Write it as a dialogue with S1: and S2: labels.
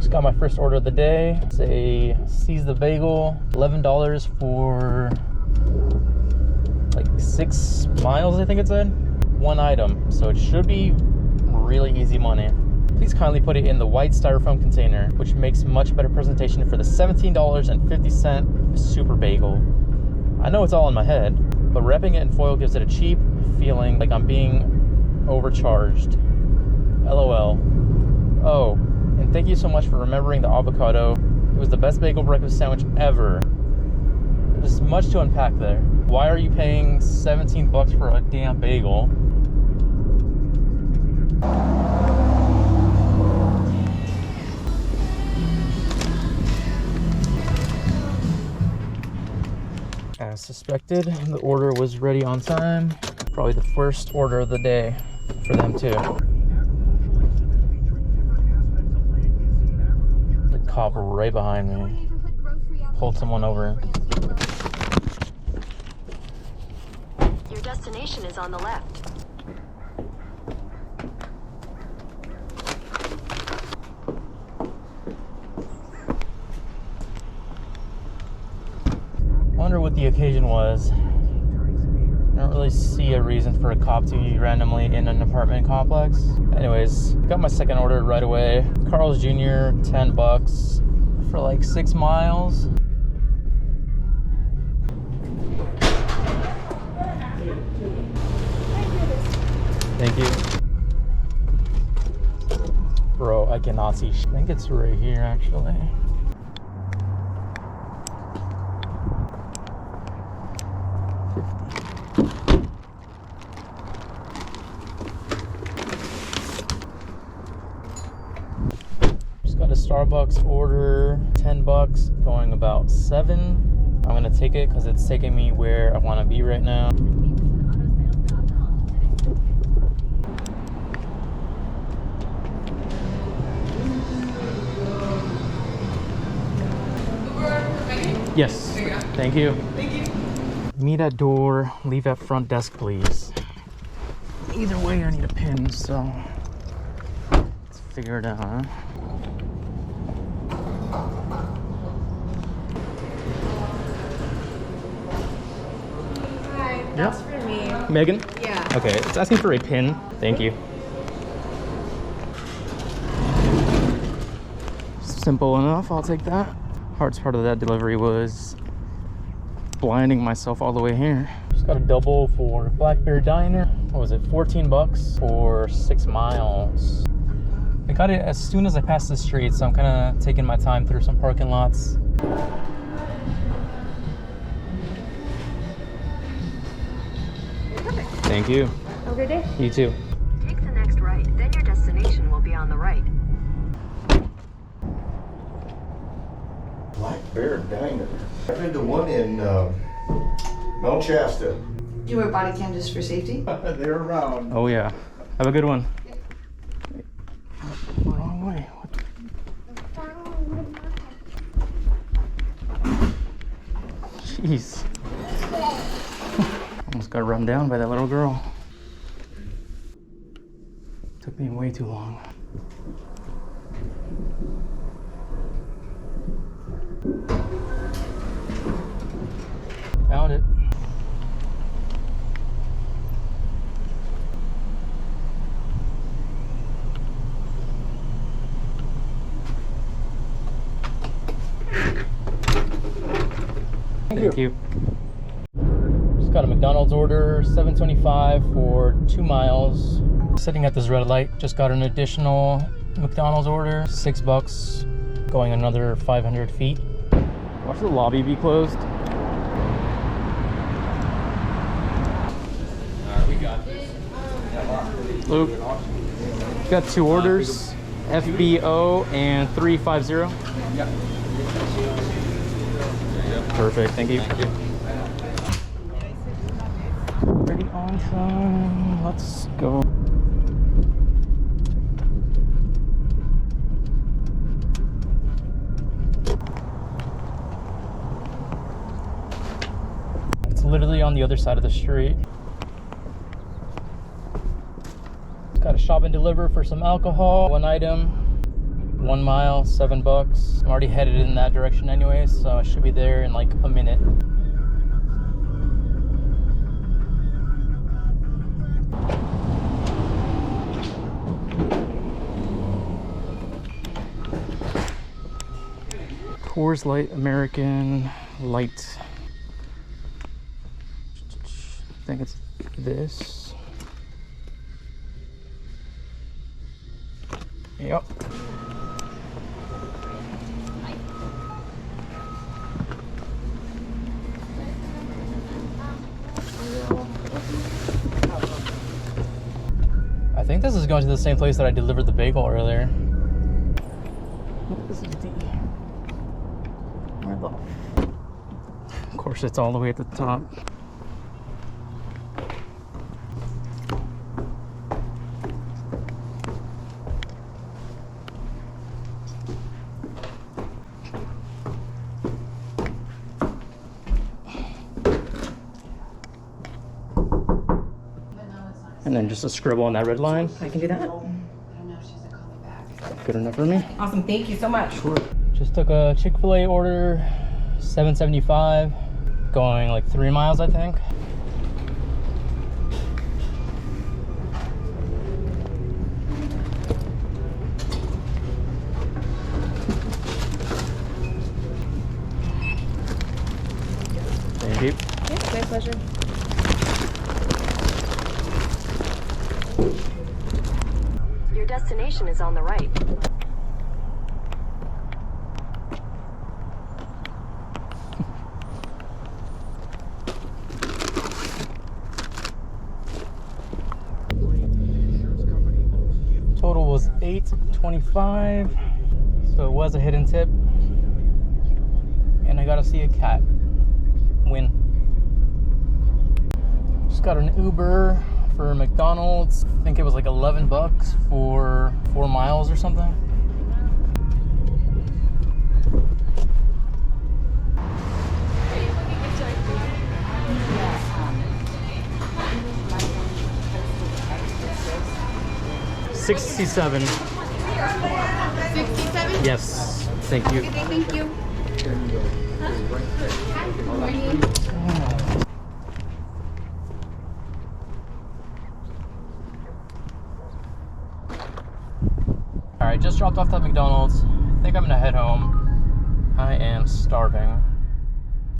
S1: Just got my first order of the day. It's a Seize the Bagel, $11 for like 6 miles, I think it said. One item, so it should be really easy money. Please kindly put it in the white styrofoam container, which makes much better presentation for the $17.50 Super Bagel. I know it's all in my head, but wrapping it in foil gives it a cheap feeling like I'm being overcharged. LOL. Oh, and thank you so much for remembering the avocado. It was the best bagel breakfast sandwich ever. There's much to unpack there. Why are you paying 17 bucks for a damn bagel? As suspected, the order was ready on time. Probably the first order of the day for them too. The cop right behind me pulled someone over.
S2: Your destination is on the left.
S1: I wonder what the occasion was. I don't really see a reason for a cop to be randomly in an apartment complex. Anyways, got my second order right away. Carl's Jr., 10 bucks for like 6 miles. Thank you. Bro, I cannot see. I think it's right here actually. Just got a Starbucks order, 10 bucks, going about 7. I'm gonna take it because it's taking me where I want to be right now. Yes. Thank you. Thank you. Meet at door, leave at front desk, please. Either way, I need a pin, so let's figure it out, huh?
S3: Hi, that's for me.
S1: Megan?
S3: Yeah.
S1: Okay, it's asking for a pin. Thank you. Simple enough, I'll take that. Hardest part of that delivery was blinding myself all the way here. Just got a double for Black Bear Diner. What was it, 14 bucks for 6 miles. I got it as soon as I passed the street, so I'm kind of taking my time through some parking lots.
S3: Perfect.
S1: Thank you.
S3: Have a good day.
S1: You too.
S2: Take the next right, then your destination will be on the right.
S4: Black Bear Diner. I've been to one in Mount Shasta.
S5: Do you wear body cam just for safety?
S4: They're around.
S1: Oh yeah. Have a good one. Wrong way. Jeez. Almost got run down by that little girl. Took me way too long. Found it. Thank you. Just got a McDonald's order, $7.25 for 2 miles. Sitting at this red light, just got an additional McDonald's order, 6 bucks, going another 500 feet. Watch the lobby be closed. We got this. Luke, got 2 orders, FBO and 350.
S6: Yeah.
S1: Perfect, thank you. Ready on time, let's go. It's literally on the other side of the street. Got to shop and deliver for some alcohol. 1 item, 1 mile, $7. I'm already headed in that direction anyway, so I should be there in like a minute. Coors Light American Light. I think it's this. Yep. I think this is going to the same place that I delivered the bagel earlier. This is D. Where the... Of course, it's all the way at the top. And then just a scribble on that red line.
S3: I can do that.
S1: Good enough for me.
S3: Awesome, thank you so much.
S1: Sure. Just took a Chick-fil-A order, $7.75, going like 3 miles, I think. Thank you.
S3: Yeah, my pleasure.
S2: Your destination is on the right.
S1: Total was $8.25, so it was a hidden tip. And I got to see a cat. Win. Just got an Uber for McDonald's. I think it was like $11 for 4 miles or something. $67.
S6: 67?
S1: Yes. Thank you.
S6: Thank you.
S1: Alright, just dropped off at McDonald's. I think I'm gonna head home. I am starving.